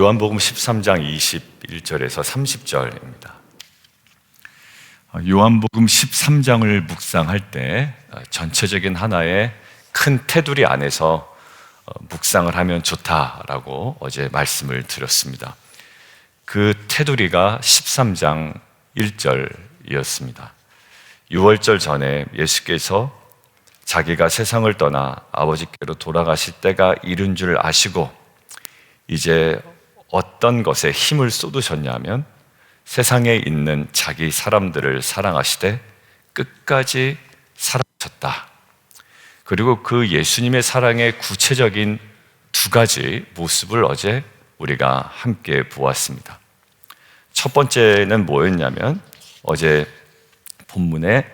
요한복음 13장 21절에서 30절입니다. 요한복음 13장을 묵상할 때 전체적인 하나의 큰 테두리 안에서 묵상을 하면 좋다라고 어제 말씀을 드렸습니다. 그 테두리가 13장 1절이었습니다. 6월절 전에 예수께서 자기가 세상을 떠나 아버지께로 돌아가실 때가 이른 줄 아시고 이제 어떤 것에 힘을 쏟으셨냐면 세상에 있는 자기 사람들을 사랑하시되 끝까지 사랑하셨다. 그리고 그 예수님의 사랑의 구체적인 두 가지 모습을 어제 우리가 함께 보았습니다. 첫 번째는 뭐였냐면 어제 본문에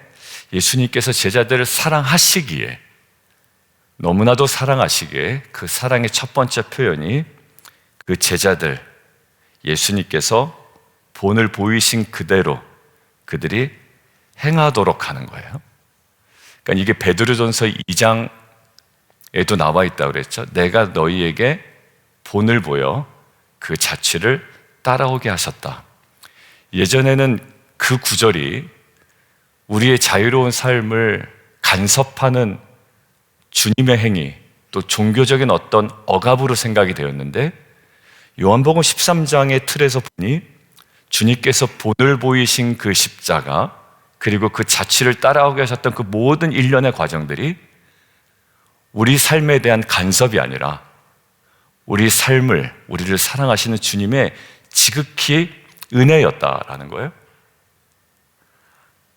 예수님께서 제자들을 사랑하시기에, 너무나도 사랑하시기에 그 사랑의 첫 번째 표현이 그 제자들, 예수님께서 본을 보이신 그대로 그들이 행하도록 하는 거예요. 그러니까 이게 베드로전서 2장에도 나와 있다고 그랬죠. 내가 너희에게 본을 보여 그 자취를 따라오게 하셨다. 예전에는 그 구절이 우리의 자유로운 삶을 간섭하는 주님의 행위, 또 종교적인 어떤 억압으로 생각이 되었는데 요한복음 13장의 틀에서 보니 주님께서 본을 보이신 그 십자가, 그리고 그 자취를 따라오게 하셨던 그 모든 일련의 과정들이 우리 삶에 대한 간섭이 아니라 우리 삶을, 우리를 사랑하시는 주님의 지극히 은혜였다라는 거예요.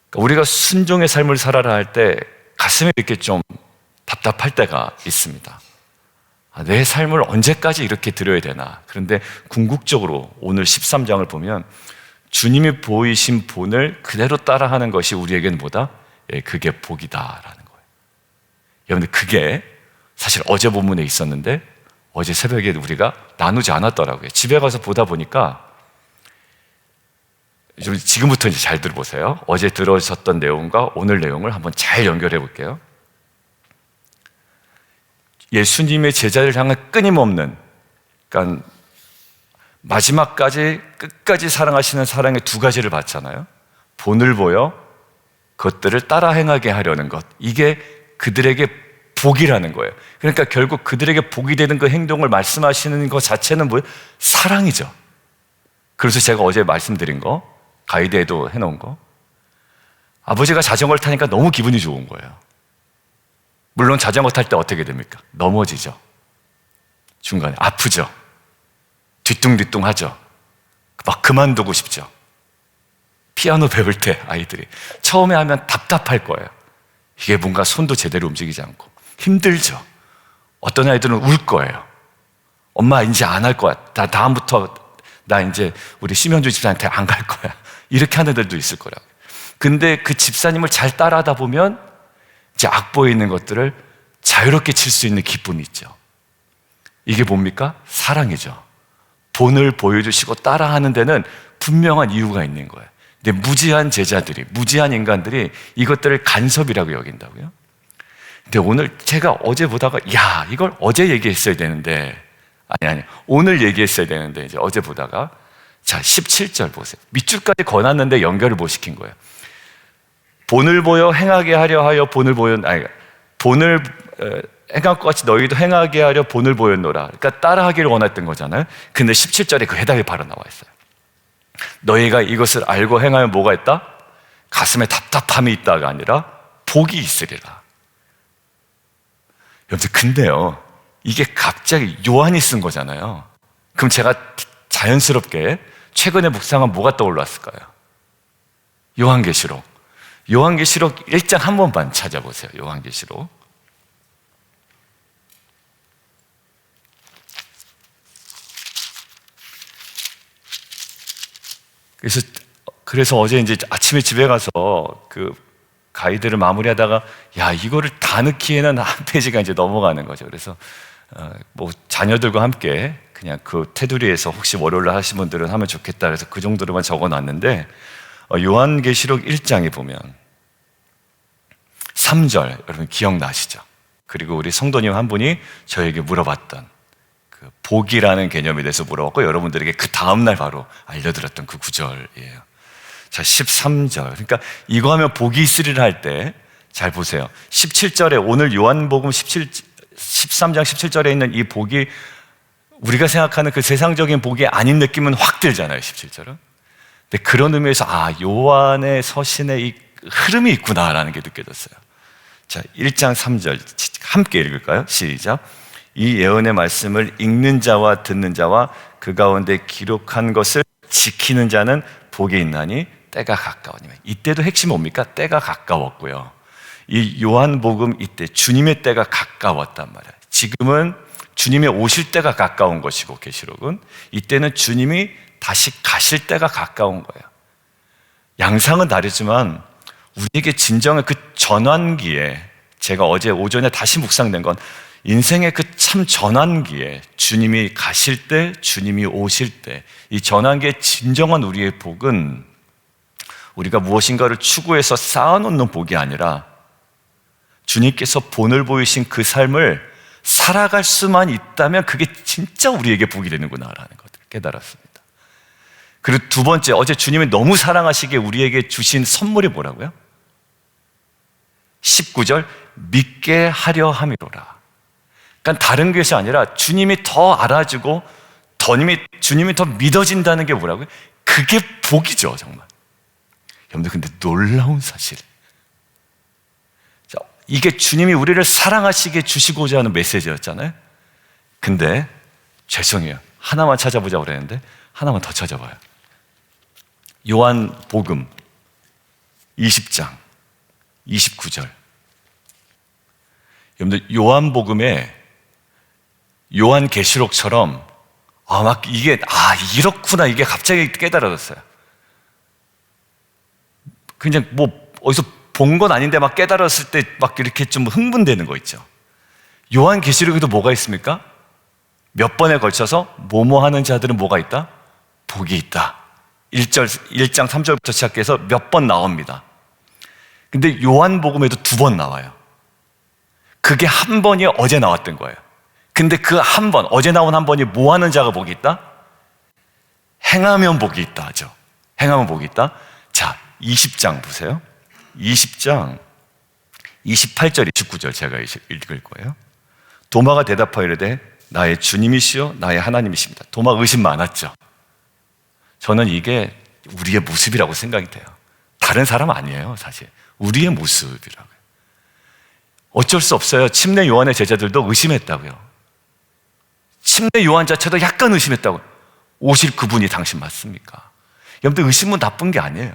그러니까 우리가 순종의 삶을 살아라 할 때 가슴에 이렇게 좀 답답할 때가 있습니다. 내 삶을 언제까지 이렇게 드려야 되나. 그런데 궁극적으로 오늘 13장을 보면 주님이 보이신 본을 그대로 따라하는 것이 우리에게는 뭐다? 그게 복이다라는 거예요. 여러분들, 그게 사실 어제 본문에 있었는데 어제 새벽에 우리가 나누지 않았더라고요. 집에 가서 보다 보니까, 지금부터 이제 잘 들어보세요. 어제 들으셨던 내용과 오늘 내용을 한번 잘 연결해 볼게요. 예수님의 제자를 향한 끊임없는, 그러니까 마지막까지 끝까지 사랑하시는 사랑의 두 가지를 봤잖아요. 본을 보여 그것들을 따라 행하게 하려는 것, 이게 그들에게 복이라는 거예요. 그러니까 결국 그들에게 복이 되는 그 행동을 말씀하시는 것 자체는 뭐예요? 사랑이죠. 그래서 제가 어제 말씀드린 거, 가이드에도 해놓은 거, 아버지가 자전거를 타니까 너무 기분이 좋은 거예요. 물론 자전거 탈 때 어떻게 됩니까? 넘어지죠. 중간에 아프죠. 뒤뚱뒤뚱하죠. 막 그만두고 싶죠. 피아노 배울 때 아이들이 처음에 하면 답답할 거예요. 이게 뭔가 손도 제대로 움직이지 않고 힘들죠. 어떤 아이들은 울 거예요. 엄마 이제 안 할 거야. 다음부터 나 이제 우리 심현주 집사한테 안 갈 거야. 이렇게 하는 애들도 있을 거라고. 근데 그 집사님을 잘 따라하다 보면 이제 악보에 있는 것들을 자유롭게 칠 수 있는 기쁨이 있죠. 이게 뭡니까? 사랑이죠. 본을 보여주시고 따라하는 데는 분명한 이유가 있는 거예요. 근데 무지한 제자들이, 무지한 인간들이 이것들을 간섭이라고 여긴다고요. 근데 오늘 제가 어제 보다가, 야, 이걸 어제 얘기했어야 되는데, 아니, 오늘 얘기했어야 되는데, 이제 어제 보다가, 자, 17절 보세요. 밑줄까지 권았는데 연결을 못 시킨 거예요. 본을 보여 행하게 하려 하여 본을 행할 것 같이 너희도 행하게 하려 본을 보였노라. 그러니까 따라하기를 원했던 거잖아요. 근데 17절에 그 해답이 바로 나와 있어요. 너희가 이것을 알고 행하면 뭐가 있다? 가슴에 답답함이 있다가 아니라 복이 있으리라. 여러분들, 근데요, 이게 갑자기 요한이 쓴 거잖아요. 그럼 제가 자연스럽게 최근에 묵상한 뭐가 떠올랐을까요? 요한계시록 1장 한 번만 찾아보세요. 요한계시록. 그래서 어제 이제 아침에 집에 가서 그 가이드를 마무리하다가, 야, 이거를 다 넣기에는 한 페이지가 이제 넘어가는 거죠. 그래서 뭐 자녀들과 함께 그냥 그 테두리에서 혹시 월요일날 하신 분들은 하면 좋겠다 그래서 그 정도로만 적어놨는데, 요한계시록 1장에 보면 3절 여러분 기억나시죠? 그리고 우리 성도님 한 분이 저에게 물어봤던 그 복이라는 개념에 대해서 물어봤고 여러분들에게 그 다음날 바로 알려드렸던 그 구절이에요. 자, 13절. 그러니까 이거 하면 복이 있으리라 할 때 잘 보세요. 17절에 오늘 요한복음 13장 17절에 있는 이 복이 우리가 생각하는 그 세상적인 복이 아닌 느낌은 확 들잖아요, 17절은. 근데 그런 의미에서 요한의 서신에 이 흐름이 있구나라는 게 느껴졌어요. 자, 1장 3절 함께 읽을까요? 시작. 이 예언의 말씀을 읽는 자와 듣는 자와 그 가운데 기록한 것을 지키는 자는 복이 있나니 때가 가까우니. 이때도 핵심이 뭡니까? 때가 가까웠고요. 이 요한복음 이때 주님의 때가 가까웠단 말이에요. 지금은 주님이 오실 때가 가까운 것이고 계시록은 이때는 주님이 다시 가실 때가 가까운 거예요. 양상은 다르지만 우리에게 진정한 그 전환기에, 제가 어제 오전에 다시 묵상된 건 인생의 그 참 전환기에 주님이 가실 때, 주님이 오실 때, 이 전환기의 진정한 우리의 복은 우리가 무엇인가를 추구해서 쌓아놓는 복이 아니라 주님께서 본을 보이신 그 삶을 살아갈 수만 있다면 그게 진짜 우리에게 복이 되는구나라는 것을 깨달았습니다. 그리고 두 번째, 어제 주님이 너무 사랑하시기에 우리에게 주신 선물이 뭐라고요? 19절, 믿게 하려 함이로라. 그러니까 다른 것이 아니라 주님이 더 알아주고 주님이 더 믿어진다는 게 뭐라고요? 그게 복이죠, 정말. 여러분들, 근데 놀라운 사실, 이게 주님이 우리를 사랑하시게 주시고자 하는 메시지였잖아요. 근데 죄송해요, 하나만 찾아보자고 그랬는데 하나만 더 찾아봐요. 요한복음 20장 29절. 여러분들, 요한복음에 요한계시록처럼 막 이게 이렇구나, 이게 갑자기 깨달아졌어요. 그냥 뭐 어디서 본 건 아닌데 막 깨달았을 때 막 이렇게 좀 흥분되는 거 있죠. 요한계시록에도 뭐가 있습니까? 몇 번에 걸쳐서 뭐뭐 하는 자들은 뭐가 있다? 복이 있다. 1장 3절부터 시작해서 몇 번 나옵니다. 근데 요한복음에도 2번 나와요. 그게 한 번이 어제 나왔던 거예요. 근데 그 한 번, 어제 나온 한 번이 뭐 하는 자가 복이 있다? 행하면 복이 있다 하죠. 행하면 복이 있다. 자, 20장 보세요. 20장 28절 29절 제가 읽을 거예요. 도마가 대답하여 이르되 나의 주님이시여 나의 하나님이십니다. 도마 의심 많았죠. 저는 이게 우리의 모습이라고 생각이 돼요. 다른 사람 아니에요, 사실. 우리의 모습이라고요. 어쩔 수 없어요. 침례 요한의 제자들도 의심했다고요. 침례 요한 자체도 약간 의심했다고요. 오실 그분이 당신 맞습니까? 여러분들, 의심은 나쁜 게 아니에요.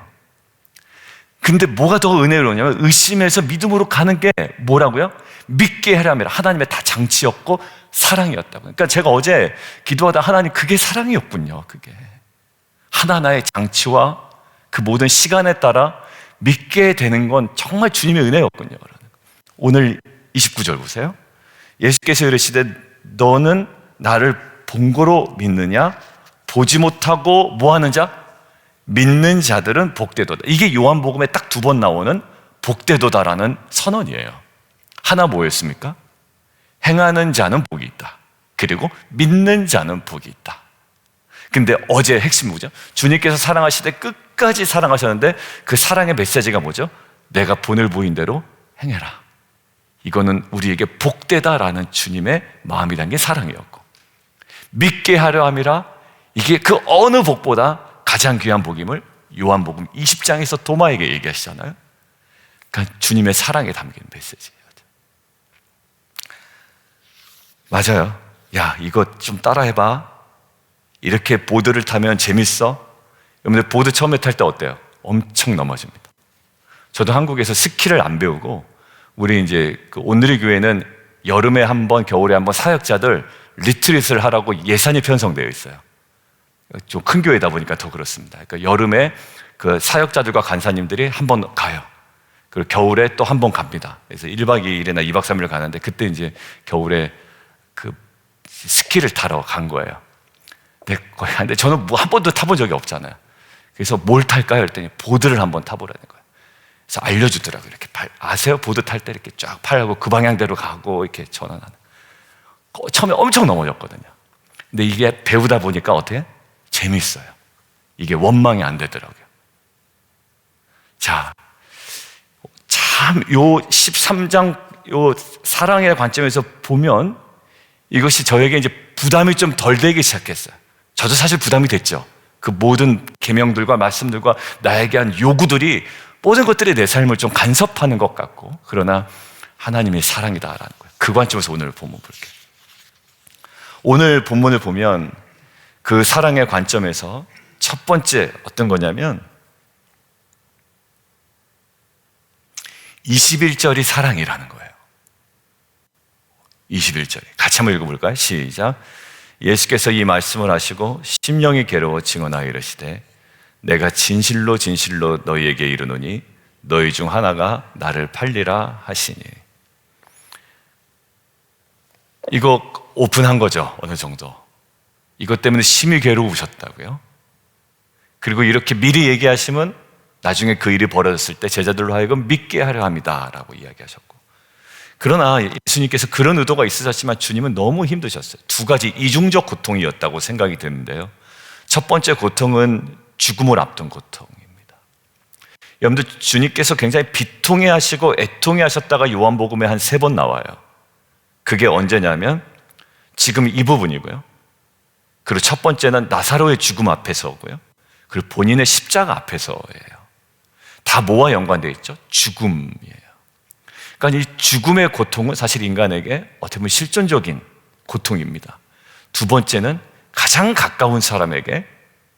근데 뭐가 더 은혜로우냐면 의심에서 믿음으로 가는 게 뭐라고요? 믿게 하라면 하나님의 다 장치였고 사랑이었다고. 그러니까 제가 어제 기도하다 하나님, 그게 사랑이었군요. 그게 하나하나의 장치와 그 모든 시간에 따라 믿게 되는 건 정말 주님의 은혜였군요. 오늘 29절 보세요. 예수께서 이르시되 너는 나를 본 거로 믿느냐? 보지 못하고 뭐 하는 자? 믿는 자들은 복되도다. 이게 요한복음에 딱 2번 나오는 복되도다라는 선언이에요. 하나 뭐였습니까? 행하는 자는 복이 있다. 그리고 믿는 자는 복이 있다. 근데 어제 핵심 뭐죠? 주님께서 사랑하시되 끝까지 사랑하셨는데 그 사랑의 메시지가 뭐죠? 내가 본을 보인 대로 행해라. 이거는 우리에게 복되다라는 주님의 마음이란 게 사랑이었고, 믿게 하려 함이라, 이게 그 어느 복보다 가장 귀한 복임을 요한복음 20장에서 도마에게 얘기하시잖아요. 그러니까 주님의 사랑에 담긴 메시지예요. 맞아요. 야, 이거 좀 따라해봐. 이렇게 보드를 타면 재밌어. 여러분들, 보드 처음에 탈 때 어때요? 엄청 넘어집니다. 저도 한국에서 스키를 안 배우고, 우리 이제 그 온누리 교회는 여름에 한 번, 겨울에 한 번 사역자들 리트릿을 하라고 예산이 편성되어 있어요. 좀 큰 교회다 보니까 더 그렇습니다. 그러니까 여름에 그 사역자들과 간사님들이 한 번 가요. 그리고 겨울에 또 한 번 갑니다. 그래서 1박 2일이나 2박 3일 가는데, 그때 이제 겨울에 그 스키를 타러 간 거예요. 근데 저는 뭐 한 번도 타본 적이 없잖아요. 그래서 뭘 탈까요? 했더니 보드를 한번 타보라는 거예요. 그래서 알려주더라고요. 이렇게 아세요? 보드 탈 때 이렇게 쫙 팔고 그 방향대로 가고 이렇게 전환하는. 처음에 엄청 넘어졌거든요. 근데 이게 배우다 보니까 어떻게? 재밌어요. 이게 원망이 안 되더라고요. 자, 참, 요 13장, 요 사랑의 관점에서 보면 이것이 저에게 이제 부담이 좀 덜 되기 시작했어요. 저도 사실 부담이 됐죠. 그 모든 계명들과 말씀들과 나에게 한 요구들이 모든 것들이 내 삶을 좀 간섭하는 것 같고, 그러나 하나님이 사랑이다라는 거예요. 그 관점에서 오늘 본문 볼게요. 오늘 본문을 보면 그 사랑의 관점에서 첫 번째 어떤 거냐면 21절이 사랑이라는 거예요. 21절이. 같이 한번 읽어볼까요? 시작. 예수께서 이 말씀을 하시고 심령이 괴로워 증언하여 이르시되 내가 진실로 진실로 너희에게 이르노니 너희 중 하나가 나를 팔리라 하시니. 이거 오픈한 거죠. 어느 정도. 이것 때문에 심히 괴로우셨다고요. 그리고 이렇게 미리 얘기하시면 나중에 그 일이 벌어졌을 때 제자들로 하여금 믿게 하려 합니다 라고 이야기하셨고, 그러나 예수님께서 그런 의도가 있으셨지만 주님은 너무 힘드셨어요. 두 가지 이중적 고통이었다고 생각이 드는데요. 첫 번째 고통은 죽음을 앞둔 고통입니다. 여러분들, 주님께서 굉장히 비통해 하시고 애통해 하셨다가 요한복음에 한 3번 나와요. 그게 언제냐면 지금 이 부분이고요. 그리고 첫 번째는 나사로의 죽음 앞에서고요. 그리고 본인의 십자가 앞에서예요. 다 뭐와 연관되어 있죠? 죽음이에요. 그러니까 이 죽음의 고통은 사실 인간에게 어떻게 보면 실존적인 고통입니다. 두 번째는 가장 가까운 사람에게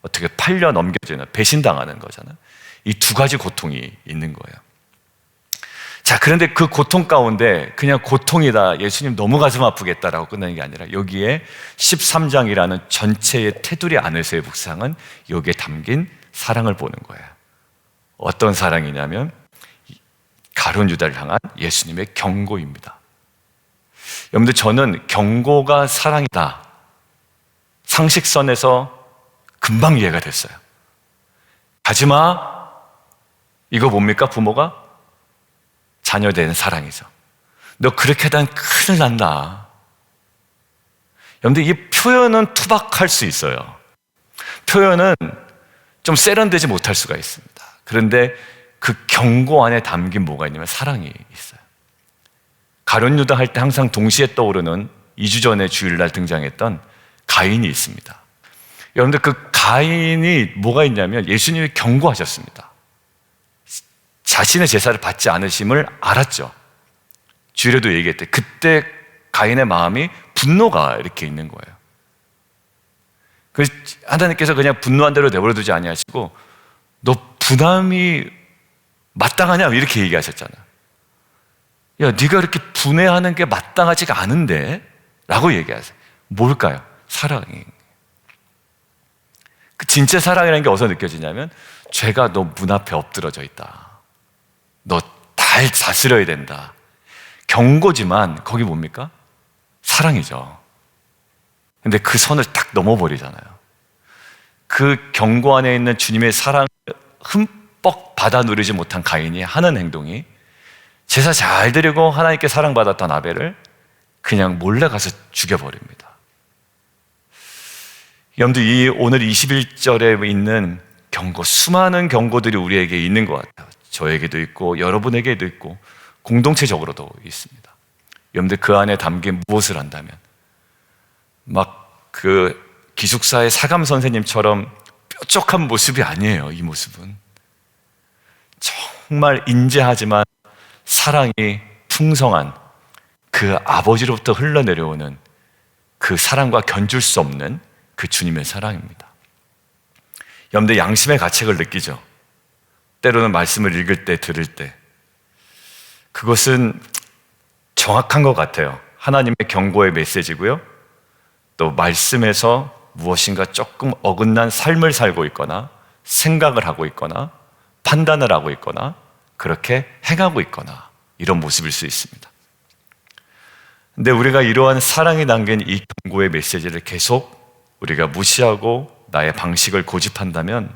어떻게 팔려 넘겨지는, 배신당하는 거잖아요. 이 두 가지 고통이 있는 거예요. 자, 그런데 그 고통 가운데 그냥 고통이다, 예수님 너무 가슴 아프겠다라고 끝나는 게 아니라 여기에 13장이라는 전체의 테두리 안에서의 묵상은 여기에 담긴 사랑을 보는 거예요. 어떤 사랑이냐면 가룟 유다를 향한 예수님의 경고입니다. 여러분들, 저는 경고가 사랑이다, 상식선에서 금방 이해가 됐어요. 가지마, 이거 뭡니까? 부모가 자녀에 대한 사랑이죠. 너 그렇게 하다 큰일 난다. 여러분들, 이 표현은 투박할 수 있어요. 표현은 좀 세련되지 못할 수가 있습니다. 그런데 그 경고 안에 담긴 뭐가 있냐면 사랑이 있어요. 가룟 유다 할 때 항상 동시에 떠오르는 2주 전에 주일날 등장했던 가인이 있습니다. 여러분들, 그 가인이 뭐가 있냐면 예수님이 경고하셨습니다. 자신의 제사를 받지 않으심을 알았죠. 주일에도 얘기했대. 그때 가인의 마음이 분노가 이렇게 있는 거예요. 그래서 하나님께서 그냥 분노한 대로 내버려 두지 아니하시고 너 분함이 마땅하냐? 이렇게 얘기하셨잖아. 야, 네가 이렇게 분해하는 게 마땅하지가 않은데? 라고 얘기하세요. 뭘까요? 사랑이. 그 진짜 사랑이라는 게 어디서 느껴지냐면 죄가 너 문 앞에 엎드러져 있다. 너 잘 다스려야 된다. 경고지만 거기 뭡니까? 사랑이죠. 근데 그 선을 딱 넘어버리잖아요. 그 경고 안에 있는 주님의 사랑을 흠뻑 받아 누리지 못한 가인이 하는 행동이 제사 잘 드리고 하나님께 사랑받았던 아벨을 그냥 몰래 가서 죽여버립니다. 여러분들, 이 오늘 21절에 있는 경고, 수많은 경고들이 우리에게 있는 것 같아요. 저에게도 있고 여러분에게도 있고 공동체적으로도 있습니다. 여러분들, 그 안에 담긴 무엇을 한다면 막 그 기숙사의 사감 선생님처럼 뾰족한 모습이 아니에요. 이 모습은 정말 인자하지만 사랑이 풍성한 그 아버지로부터 흘러내려오는 그 사랑과 견줄 수 없는 그 주님의 사랑입니다. 여러분들, 양심의 가책을 느끼죠. 때로는 말씀을 읽을 때, 들을 때 그것은 정확한 것 같아요. 하나님의 경고의 메시지고요. 또 말씀에서 무엇인가 조금 어긋난 삶을 살고 있거나 생각을 하고 있거나 판단을 하고 있거나 그렇게 행하고 있거나 이런 모습일 수 있습니다. 근데 우리가 이러한 사랑이 담긴 이 경고의 메시지를 계속 우리가 무시하고 나의 방식을 고집한다면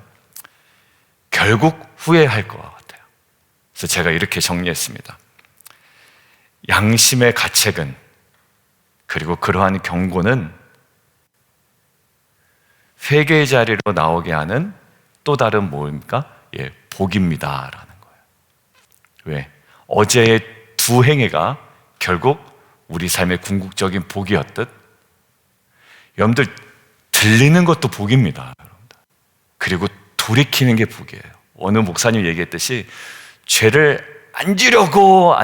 결국 후회할 것 같아요. 그래서 제가 이렇게 정리했습니다. 양심의 가책은, 그리고 그러한 경고는 회개의 자리로 나오게 하는 또 다른 뭐입니까? 복입니다라는 거예요. 왜? 어제의 두 행위가 결국 우리 삶의 궁극적인 복이었듯, 여러분들 들리는 것도 복입니다. 그리고 돌이키는 게 복이에요. 어느 목사님 얘기했듯이 죄를 안 지려고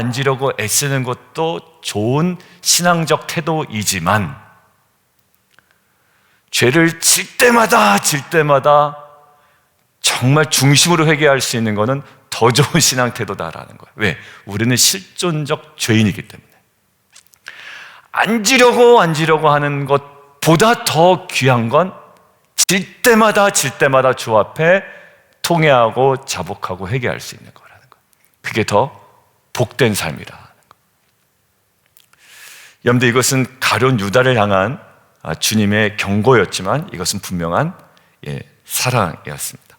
애쓰는 것도 좋은 신앙적 태도이지만, 죄를 질 때마다 정말 중심으로 회개할 수 있는 것은 더 좋은 신앙 태도다라는 거예요. 왜? 우리는 실존적 죄인이기 때문에. 안 지려고 하는 것보다 더 귀한 건 질 때마다 주 앞에 통회하고 자복하고 회개할 수 있는 거라는 거예요. 그게 더 복된 삶이라는 거예요. 여러분들, 이것은 가룟 유다를 향한 주님의 경고였지만 이것은 분명한 사랑이었습니다.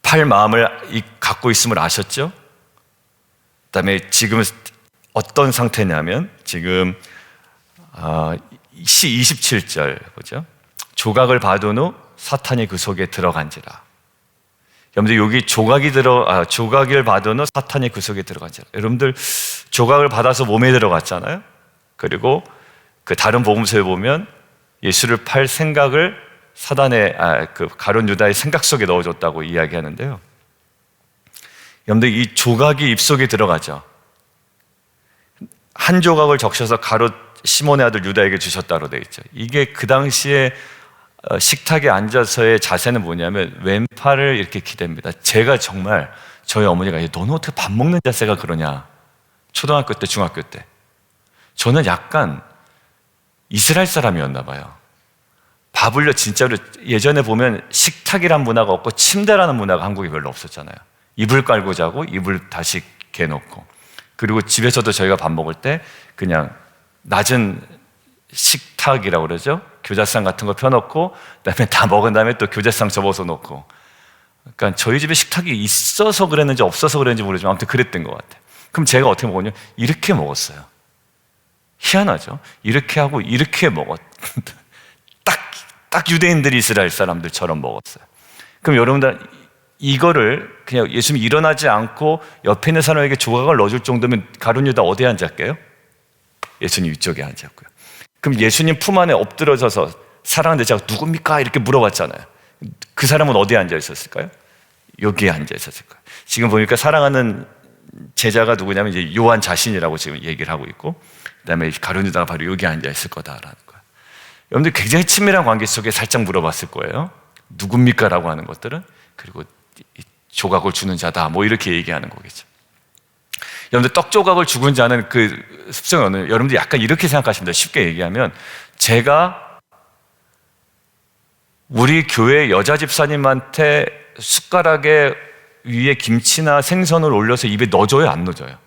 팔 마음을 갖고 있음을 아셨죠? 그다음에 지금은 어떤 상태냐면, 지금 시 27절 보죠. 조각을 받은 후 사탄이 그 속에 들어간지라. 여러분들, 여기 조각을 받은 후 사탄이 그 속에 들어간지라. 여러분들, 조각을 받아서 몸에 들어갔잖아요. 그리고 그 다른 복음서에 보면 예수를 팔 생각을 사단의 그 가룟 유다의 생각 속에 넣어줬다고 이야기하는데요. 여러분들, 이 조각이 입속에 들어가죠. 한 조각을 적셔서 시몬의 아들 유다에게 주셨다고 되어 있죠. 이게 그 당시에 식탁에 앉아서의 자세는 뭐냐면 왼팔을 이렇게 기댑니다. 제가 정말 저희 어머니가 너는 어떻게 밥 먹는 자세가 그러냐, 초등학교 때 중학교 때 저는 약간 이스라엘 사람이었나 봐요. 밥을요, 진짜로 예전에 보면 식탁이란 문화가 없고 침대라는 문화가 한국에 별로 없었잖아요. 이불 깔고 자고 이불 다시 개놓고, 그리고 집에서도 저희가 밥 먹을 때 그냥 낮은 식탁이라고 그러죠. 교자상 같은 거 펴놓고 그다음에 다 먹은 다음에 또 교자상 접어서 놓고. 그러니까 저희 집에 식탁이 있어서 그랬는지 없어서 그랬는지 모르지만 아무튼 그랬던 것 같아요. 그럼 제가 어떻게 먹었냐? 이렇게 먹었어요. 희한하죠? 이렇게 하고 이렇게 딱 유대인들이 이스라엘 사람들처럼 먹었어요. 그럼 여러분들, 이거를 그냥 예수님이 일어나지 않고 옆에 있는 사람에게 조각을 넣어줄 정도면 가룟 유다 어디에 앉았게요? 예수님 위쪽에 앉았고요. 그럼 예수님 품 안에 엎드려져서 사랑하는 제자가 누굽니까? 이렇게 물어봤잖아요. 그 사람은 어디에 앉아 있었을까요? 여기에 앉아 있었을 거예요. 지금 보니까 사랑하는 제자가 누구냐면 이제 요한 자신이라고 지금 얘기를 하고 있고, 그다음에 가룟 유다가 바로 여기에 앉아 있을 거다라는 거예요. 여러분들, 굉장히 친밀한 관계 속에 살짝 물어봤을 거예요. 누굽니까? 라고 하는 것들은. 그리고 조각을 주는 자다, 뭐 이렇게 얘기하는 거겠죠. 여러분들, 떡 조각을 죽은 자는 그 습성이 어느, 여러분들 약간 이렇게 생각하시면 돼요. 쉽게 얘기하면, 제가 우리 교회 여자 집사님한테 숟가락에 위에 김치나 생선을 올려서 입에 넣어줘요, 안 넣어줘요?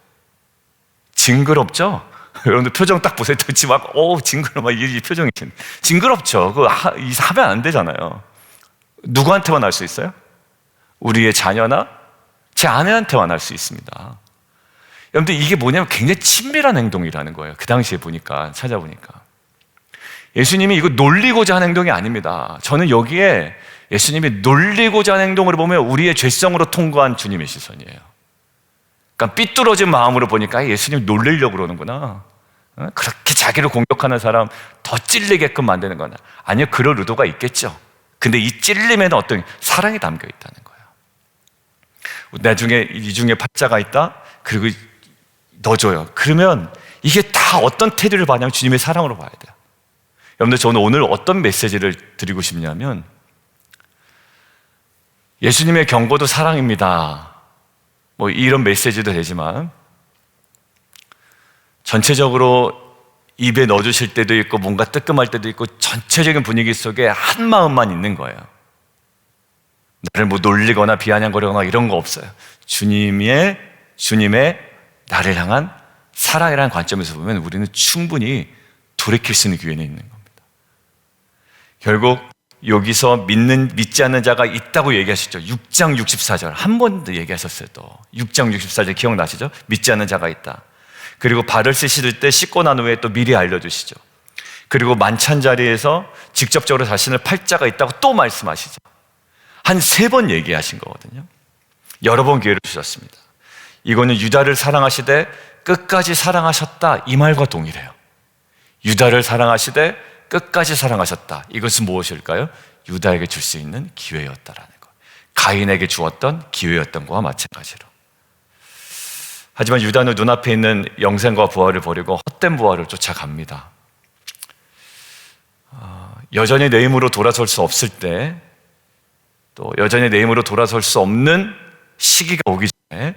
징그럽죠? 여러분들 표정 딱 보세요. 도대체 막 징그러, 막 이 표정이 징그럽죠. 그거 하면 안 되잖아요. 누구한테만 할 수 있어요? 우리의 자녀나 제 아내한테만 할 수 있습니다. 여러분들, 이게 뭐냐면 굉장히 친밀한 행동이라는 거예요. 그 당시에 찾아보니까 예수님이 이거 놀리고자 하는 행동이 아닙니다. 저는 여기에 예수님이 놀리고자 하는 행동으로 보면 우리의 죄성으로 통과한 주님의 시선이에요. 그러니까 삐뚤어진 마음으로 보니까 예수님 놀리려고 그러는구나, 그렇게 자기를 공격하는 사람 더 찔리게끔 만드는 거나. 아니요, 그럴 의도가 있겠죠. 근데 이 찔림에는 어떤 사랑이 담겨 있다는 거예요. 나중에 이 중에 팔자가 있다, 그리고 넣어줘요. 그러면 이게 다 어떤 태도를 봐냐면 주님의 사랑으로 봐야 돼요. 여러분들, 저는 오늘 어떤 메시지를 드리고 싶냐면, 예수님의 경고도 사랑입니다, 뭐 이런 메시지도 되지만, 전체적으로 입에 넣어주실 때도 있고 뭔가 뜨끔할 때도 있고 전체적인 분위기 속에 한 마음만 있는 거예요. 나를 뭐 놀리거나 비아냥거리거나 이런 거 없어요. 주님의 나를 향한 사랑이라는 관점에서 보면 우리는 충분히 돌이킬 수 있는 기회는 있는 겁니다. 결국 여기서 믿지 않는 자가 있다고 얘기하시죠. 6장 64절 한 번 더 얘기하셨어요. 또 6장 64절 기억나시죠? 믿지 않는 자가 있다. 그리고 발을 씻을 때 씻고 난 후에 또 미리 알려주시죠. 그리고 만찬 자리에서 직접적으로 자신을 팔자가 있다고 또 말씀하시죠. 한 3번 얘기하신 거거든요. 여러 번 기회를 주셨습니다. 이거는 유다를 사랑하시되 끝까지 사랑하셨다, 이 말과 동일해요. 유다를 사랑하시되 끝까지 사랑하셨다. 이것은 무엇일까요? 유다에게 줄 수 있는 기회였다라는 것. 가인에게 주었던 기회였던 것과 마찬가지로. 하지만 유다는 눈앞에 있는 영생과 부활을 버리고 헛된 부활을 쫓아갑니다. 여전히 내 힘으로 돌아설 수 없을 때, 또 여전히 내 힘으로 돌아설 수 없는 시기가 오기 전에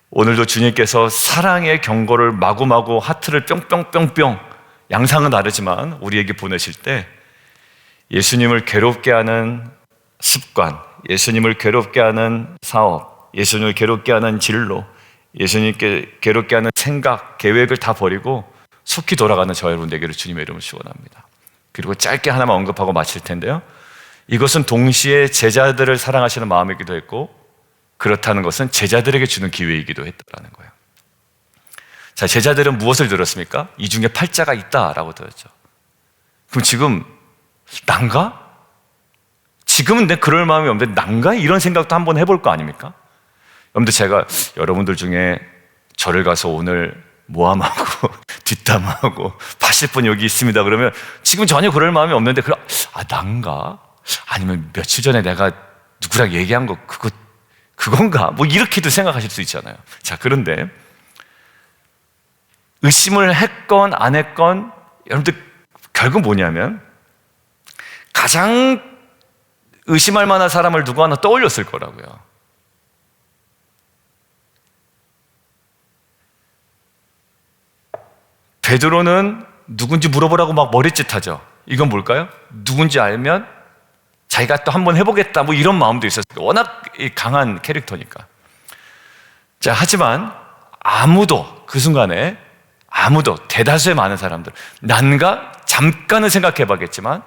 오늘도 주님께서 사랑의 경고를 마구마구 하트를 뿅뿅뿅뿅, 양상은 다르지만 우리에게 보내실 때 예수님을 괴롭게 하는 습관, 예수님을 괴롭게 하는 사업, 예수님을 괴롭게 하는 진로, 예수님께 괴롭게 하는 생각, 계획을 다 버리고 속히 돌아가는 저 여러분에게로 주님의 이름을 축원합니다. 그리고 짧게 하나만 언급하고 마칠 텐데요, 이것은 동시에 제자들을 사랑하시는 마음이기도 했고, 그렇다는 것은 제자들에게 주는 기회이기도 했다는 거예요. 자, 제자들은 무엇을 들었습니까? 이 중에 팔자가 있다라고 들었죠. 그럼 지금 난가? 지금은 내 그럴 마음이 없는데 난가? 이런 생각도 한번 해볼 거 아닙니까? 여러분들, 제가 여러분들 중에 절을 가서 오늘 모함하고 뒷담하고 파실 분 여기 있습니다 그러면 지금 전혀 그럴 마음이 없는데, 난가? 아니면 며칠 전에 내가 누구랑 얘기한 거 그건가? 뭐 이렇게도 생각하실 수 있잖아요. 자, 그런데 의심을 했건 안 했건 여러분들 결국 뭐냐면, 가장 의심할 만한 사람을 누구 하나 떠올렸을 거라고요. 베드로는 누군지 물어보라고 막 머리짓하죠. 이건 뭘까요? 누군지 알면 자기가 또 한번 해보겠다, 뭐 이런 마음도 있었어요. 워낙 강한 캐릭터니까. 자, 하지만 그 순간에 대다수의 많은 사람들, 난가? 잠깐은 생각해봤겠지만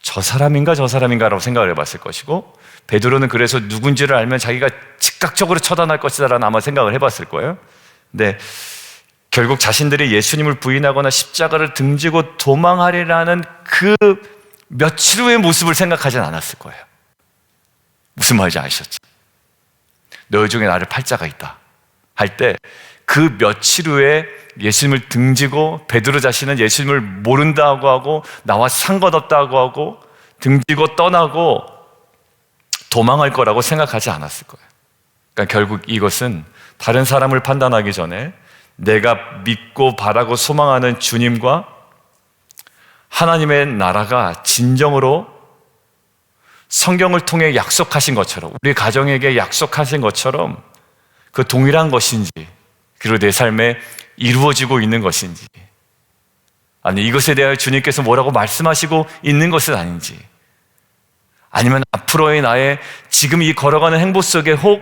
저 사람인가라고 생각을 해봤을 것이고, 베드로는 그래서 누군지를 알면 자기가 즉각적으로 처단할 것이다라는 아마 생각을 해봤을 거예요. 근데 결국 자신들이 예수님을 부인하거나 십자가를 등지고 도망하리라는 그 며칠 후의 모습을 생각하진 않았을 거예요. 무슨 말인지 아시겠죠? 너희 중에 나를 팔자가 있다 할 때 그 며칠 후에 예수님을 등지고, 베드로 자신은 예수님을 모른다고 하고 나와 상관없다고 하고 등지고 떠나고 도망할 거라고 생각하지 않았을 거예요. 그러니까 결국 이것은 다른 사람을 판단하기 전에 내가 믿고 바라고 소망하는 주님과 하나님의 나라가 진정으로 성경을 통해 약속하신 것처럼, 우리 가정에게 약속하신 것처럼 그 동일한 것인지, 그리고 내 삶에 이루어지고 있는 것인지, 아니 이것에 대하여 주님께서 뭐라고 말씀하시고 있는 것은 아닌지, 아니면 앞으로의 나의 지금 이 걸어가는 행보 속에 혹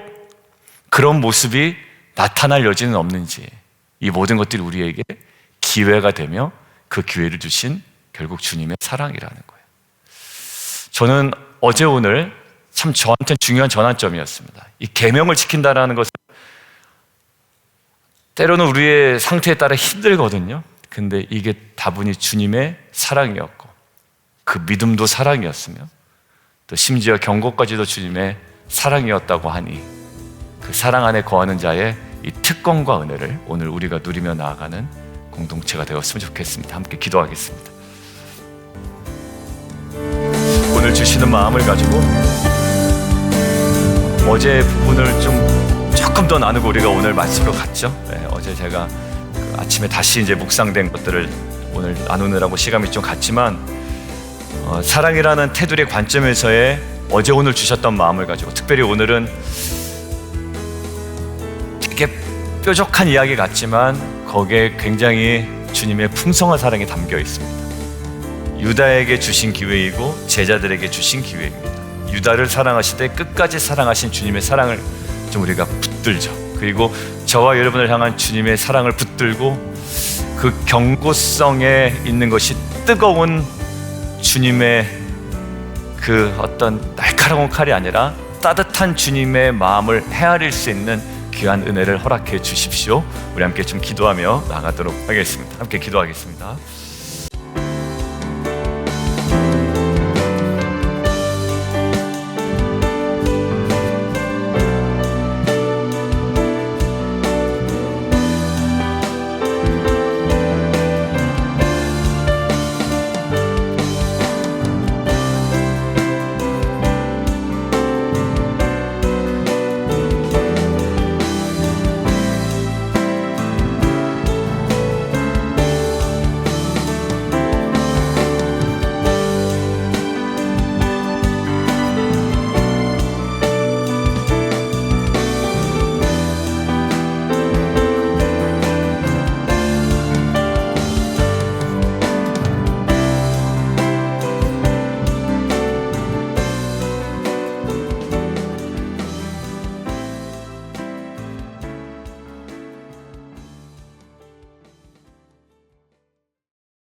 그런 모습이 나타날 여지는 없는지, 이 모든 것들이 우리에게 기회가 되며 그 기회를 주신 결국 주님의 사랑이라는 거예요. 저는 어제 오늘 참 저한테 중요한 전환점이었습니다. 이 계명을 지킨다는 것은 때로는 우리의 상태에 따라 힘들거든요. 근데 이게 다분히 주님의 사랑이었고, 그 믿음도 사랑이었으며, 또 심지어 경고까지도 주님의 사랑이었다고 하니, 그 사랑 안에 거하는 자의 이 특권과 은혜를 오늘 우리가 누리며 나아가는 공동체가 되었으면 좋겠습니다. 함께 기도하겠습니다. 오늘 주시는 마음을 가지고 어제 부분을 조금 더 나누고 우리가 오늘 말씀으로 갔죠. 어제 제가 아침에 다시 이제 묵상된 것들을 오늘 나누느라고 시간이 좀 갔지만, 사랑이라는 테두리의 관점에서의 어제 오늘 주셨던 마음을 가지고, 특별히 오늘은 되게 뾰족한 이야기 같지만 거기에 굉장히 주님의 풍성한 사랑이 담겨 있습니다. 유다에게 주신 기회이고 제자들에게 주신 기회입니다. 유다를 사랑하시되 끝까지 사랑하신 주님의 사랑을 좀 우리가 붙들죠. 그리고 저와 여러분을 향한 주님의 사랑을 붙들고, 그 경고성에 있는 것이 뜨거운 주님의 그 어떤 날카로운 칼이 아니라 따뜻한 주님의 마음을 헤아릴 수 있는 귀한 은혜를 허락해 주십시오. 우리 함께 좀 기도하며 나가도록 하겠습니다. 함께 기도하겠습니다.